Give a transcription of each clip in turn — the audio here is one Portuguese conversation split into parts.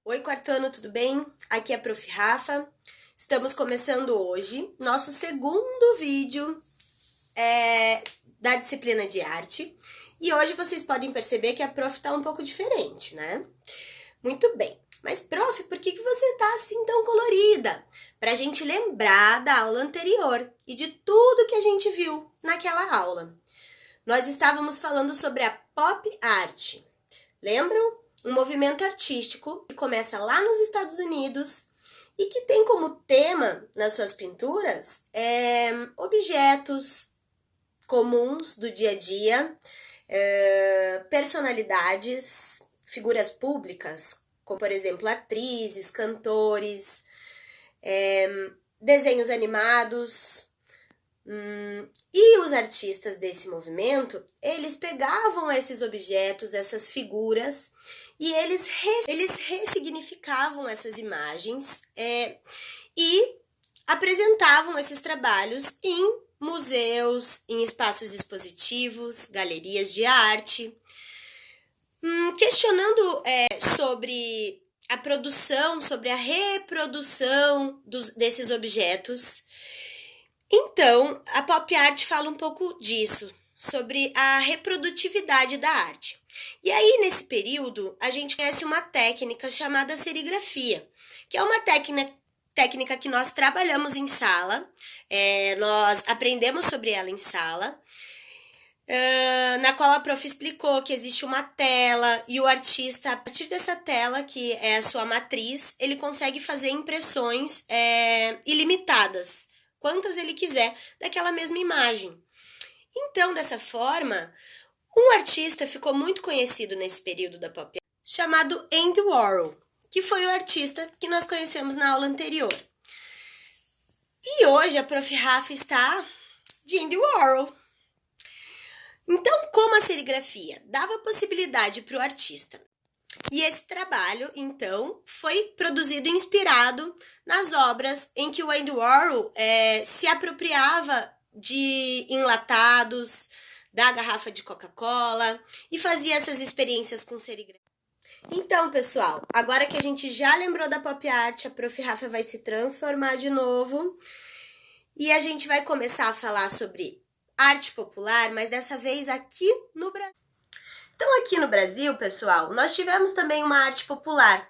Oi, quarto ano, tudo bem? Aqui é a Prof. Rafa. Estamos começando hoje nosso segundo vídeo da disciplina de arte. E hoje vocês podem perceber que a Prof tá um pouco diferente, né? Muito bem. Mas, Prof, por que você tá assim tão colorida? Pra gente lembrar da aula anterior e de tudo que a gente viu naquela aula. Nós estávamos falando sobre a pop art. Lembram? Um movimento artístico que começa lá nos Estados Unidos e que tem como tema nas suas pinturas objetos comuns do dia a dia, personalidades, figuras públicas, como por exemplo atrizes, cantores, desenhos animados. E os artistas desse movimento, eles pegavam esses objetos, essas figuras, e eles ressignificavam essas imagens e apresentavam esses trabalhos em museus, em espaços expositivos, galerias de arte, questionando sobre a produção, sobre a reprodução desses objetos. Então, a pop art fala um pouco disso, sobre a reprodutividade da arte. E aí, nesse período, a gente conhece uma técnica chamada serigrafia, que é uma técnica que nós trabalhamos em sala, nós aprendemos sobre ela em sala, na qual a prof explicou que existe uma tela e o artista, a partir dessa tela, que é a sua matriz, ele consegue fazer impressões ilimitadas, quantas ele quiser, daquela mesma imagem. Então, dessa forma, um artista ficou muito conhecido nesse período da pop art, chamado Andy Warhol, que foi o artista que nós conhecemos na aula anterior. E hoje a Prof. Rafa está de Andy Warhol. Então, como a serigrafia dava possibilidade para o artista, e esse trabalho, então, foi produzido e inspirado nas obras em que o Andy Warhol se apropriava de enlatados, da garrafa de Coca-Cola e fazia essas experiências com serigrafia. Então, pessoal, agora que a gente já lembrou da pop art, a Prof. Rafa vai se transformar de novo e a gente vai começar a falar sobre arte popular, mas dessa vez aqui no Brasil. Então, aqui no Brasil, pessoal, nós tivemos também uma arte popular.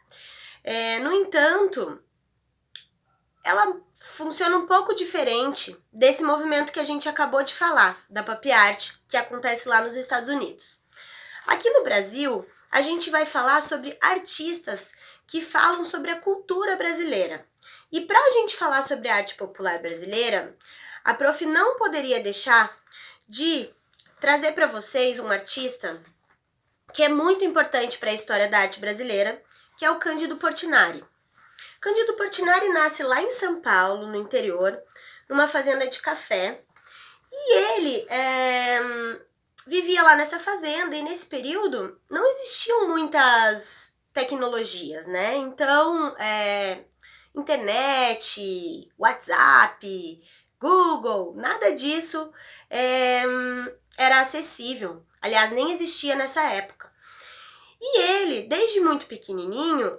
No entanto, ela funciona um pouco diferente desse movimento que a gente acabou de falar, da pop art, que acontece lá nos Estados Unidos. Aqui no Brasil, a gente vai falar sobre artistas que falam sobre a cultura brasileira. E para a gente falar sobre a arte popular brasileira, a prof não poderia deixar de trazer para vocês um artista que é muito importante para a história da arte brasileira, que é o Cândido Portinari. Cândido Portinari nasce lá em São Paulo, no interior, numa fazenda de café, e ele vivia lá nessa fazenda, e nesse período não existiam muitas tecnologias, né? Então, internet, WhatsApp, Google, nada disso era acessível. Aliás, nem existia nessa época. E ele, desde muito pequenininho,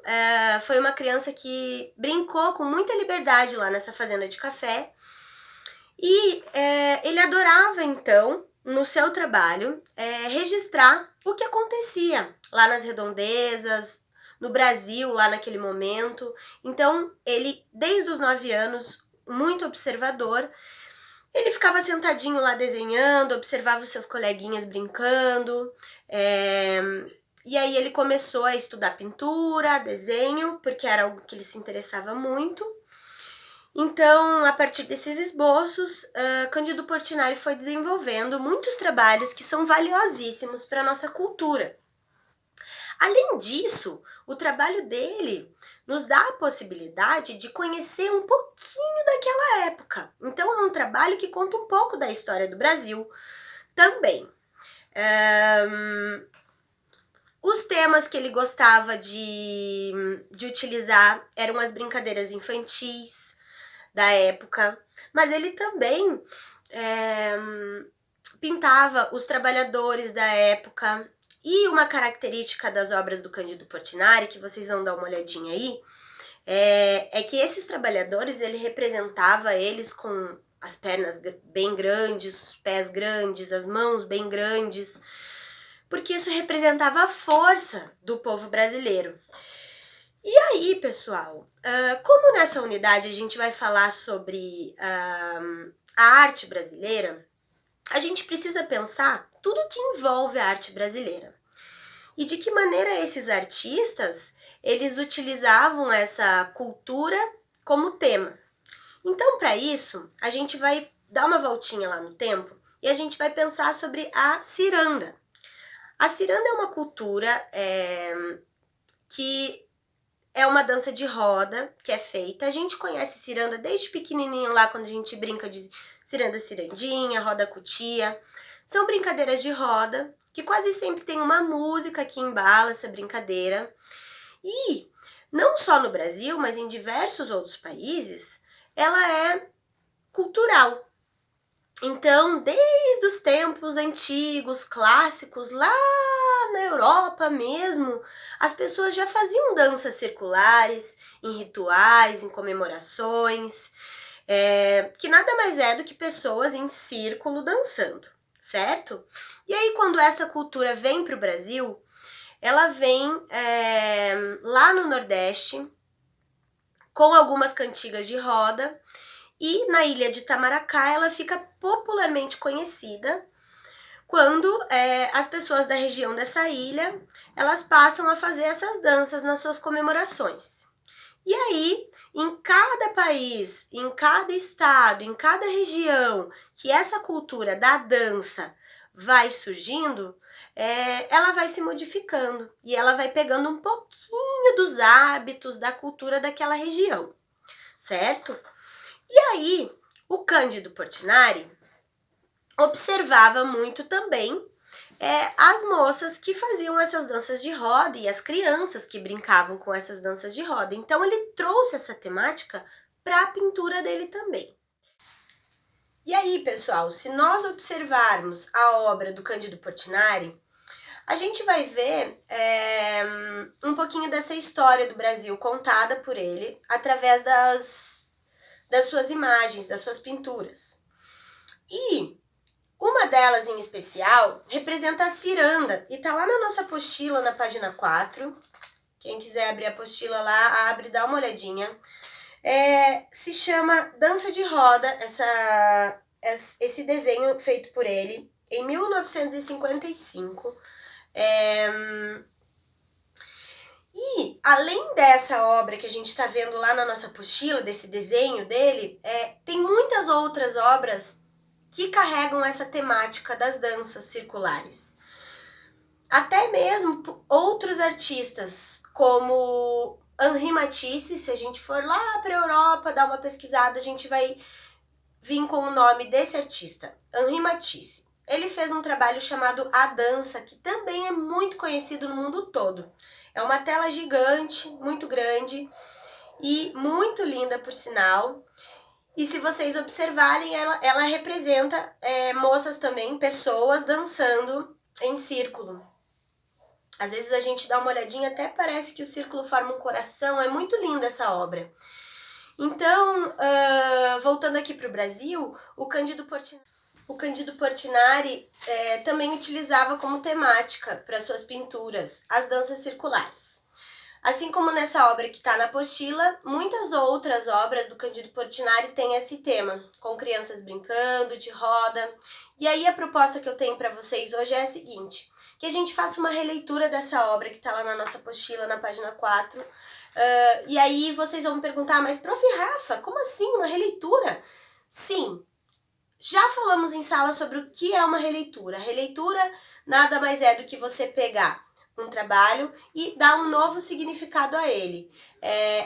foi uma criança que brincou com muita liberdade lá nessa fazenda de café. E ele adorava, então, no seu trabalho, registrar o que acontecia lá nas redondezas, no Brasil, lá naquele momento. Então, ele, desde os 9 anos, muito observador, ele ficava sentadinho lá desenhando, observava os seus coleguinhas brincando, e aí ele começou a estudar pintura, desenho, porque era algo que ele se interessava muito. Então, a partir desses esboços, Cândido Portinari foi desenvolvendo muitos trabalhos que são valiosíssimos para a nossa cultura. Além disso, o trabalho dele nos dá a possibilidade de conhecer um pouquinho daquela época. Então, é um trabalho que conta um pouco da história do Brasil também. Os temas que ele gostava de utilizar eram as brincadeiras infantis da época, mas ele também pintava os trabalhadores da época E uma característica das obras do Cândido Portinari, que vocês vão dar uma olhadinha aí, é que esses trabalhadores, ele representava eles com as pernas bem grandes, os pés grandes, as mãos bem grandes, porque isso representava a força do povo brasileiro. E aí, pessoal, como nessa unidade a gente vai falar sobre a arte brasileira, a gente precisa pensar tudo que envolve a arte brasileira. E de que maneira esses artistas, eles utilizavam essa cultura como tema. Então, para isso, a gente vai dar uma voltinha lá no tempo e a gente vai pensar sobre a ciranda. A ciranda é uma cultura que é uma dança de roda que é feita. A gente conhece ciranda desde pequenininho lá, quando a gente brinca de ciranda cirandinha, roda cutia. São brincadeiras de roda que quase sempre tem uma música que embala essa brincadeira. E não só no Brasil, mas em diversos outros países, ela é cultural. Então, desde os tempos antigos, clássicos, lá na Europa mesmo, as pessoas já faziam danças circulares, em rituais, em comemorações, que nada mais é do que pessoas em círculo dançando, certo? E aí, quando essa cultura vem para o Brasil, ela vem lá no Nordeste, com algumas cantigas de roda, e na ilha de Itamaracá ela fica popularmente conhecida quando as pessoas da região dessa ilha, elas passam a fazer essas danças nas suas comemorações. E aí, em cada país, em cada estado, em cada região que essa cultura da dança vai surgindo, ela vai se modificando e ela vai pegando um pouquinho dos hábitos da cultura daquela região, certo? E aí, o Cândido Portinari observava muito também as moças que faziam essas danças de roda e as crianças que brincavam com essas danças de roda. Então, ele trouxe essa temática para a pintura dele também. E aí, pessoal, se nós observarmos a obra do Cândido Portinari, a gente vai ver um pouquinho dessa história do Brasil contada por ele através das suas imagens, das suas pinturas. E uma delas em especial representa a ciranda e tá lá na nossa apostila na página 4. Quem quiser abrir a apostila lá, abre, dá uma olhadinha. Se chama Dança de Roda, esse desenho feito por ele em 1955. E além dessa obra que a gente está vendo lá na nossa apostila, desse desenho dele, tem muitas outras obras que carregam essa temática das danças circulares. Até mesmo outros artistas, como Henri Matisse, se a gente for lá para a Europa dar uma pesquisada, a gente vai vir com o nome desse artista, Henri Matisse. Ele fez um trabalho chamado A Dança, que também é muito conhecido no mundo todo. É uma tela gigante, muito grande e muito linda, por sinal. E se vocês observarem, ela representa moças também, pessoas dançando em círculo. Às vezes a gente dá uma olhadinha, até parece que o círculo forma um coração, é muito linda essa obra. Então, voltando aqui para o Brasil, o Cândido Portinari também utilizava como temática para suas pinturas as danças circulares. Assim como nessa obra que está na apostila, muitas outras obras do Cândido Portinari têm esse tema, com crianças brincando, de roda. E aí a proposta que eu tenho para vocês hoje é a seguinte, que a gente faça uma releitura dessa obra que está lá na nossa apostila, na página 4. E aí vocês vão me perguntar, mas prof. Rafa, como assim uma releitura? Sim, já falamos em sala sobre o que é uma releitura. A releitura nada mais é do que você pegar um trabalho e dar um novo significado a ele.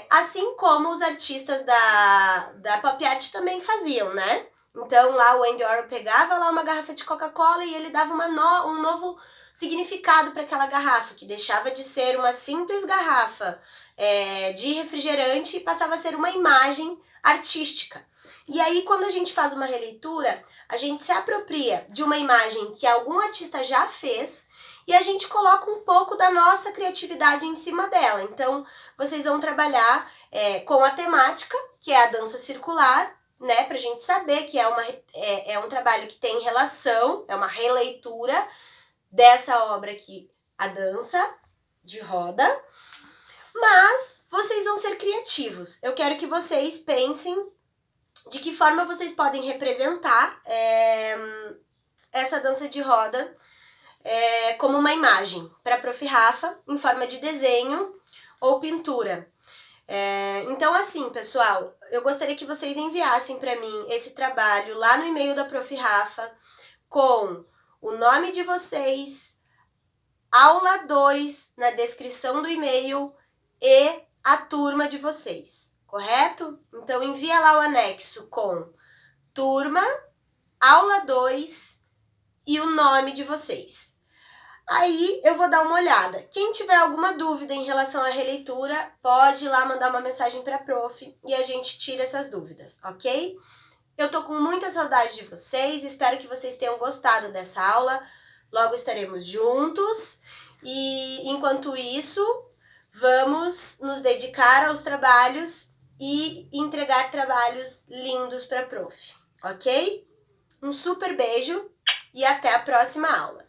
Assim como os artistas da pop art também faziam, né? Então lá o Andy Warhol pegava lá uma garrafa de Coca-Cola e ele dava um novo significado para aquela garrafa, que deixava de ser uma simples garrafa de refrigerante e passava a ser uma imagem artística. E aí, quando a gente faz uma releitura, a gente se apropria de uma imagem que algum artista já fez e a gente coloca um pouco da nossa criatividade em cima dela. Então, vocês vão trabalhar com a temática, que é a dança circular, né, pra gente saber que é um trabalho que tem relação, é uma releitura dessa obra aqui, a dança de roda, mas vocês vão ser criativos. Eu quero que vocês pensem de que forma vocês podem representar essa dança de roda como uma imagem para a Prof. Rafa, em forma de desenho ou pintura. Então, assim, pessoal, eu gostaria que vocês enviassem para mim esse trabalho lá no e-mail da Prof. Rafa, com o nome de vocês, aula 2 na descrição do e-mail e a turma de vocês, correto? Então, envia lá o anexo com turma, aula 2 e o nome de vocês. Aí eu vou dar uma olhada. Quem tiver alguma dúvida em relação à releitura, pode ir lá mandar uma mensagem para a prof e a gente tira essas dúvidas, ok? Eu tô com muita saudade de vocês, espero que vocês tenham gostado dessa aula. Logo estaremos juntos e, enquanto isso, vamos nos dedicar aos trabalhos e entregar trabalhos lindos para a prof, ok? Um super beijo e até a próxima aula!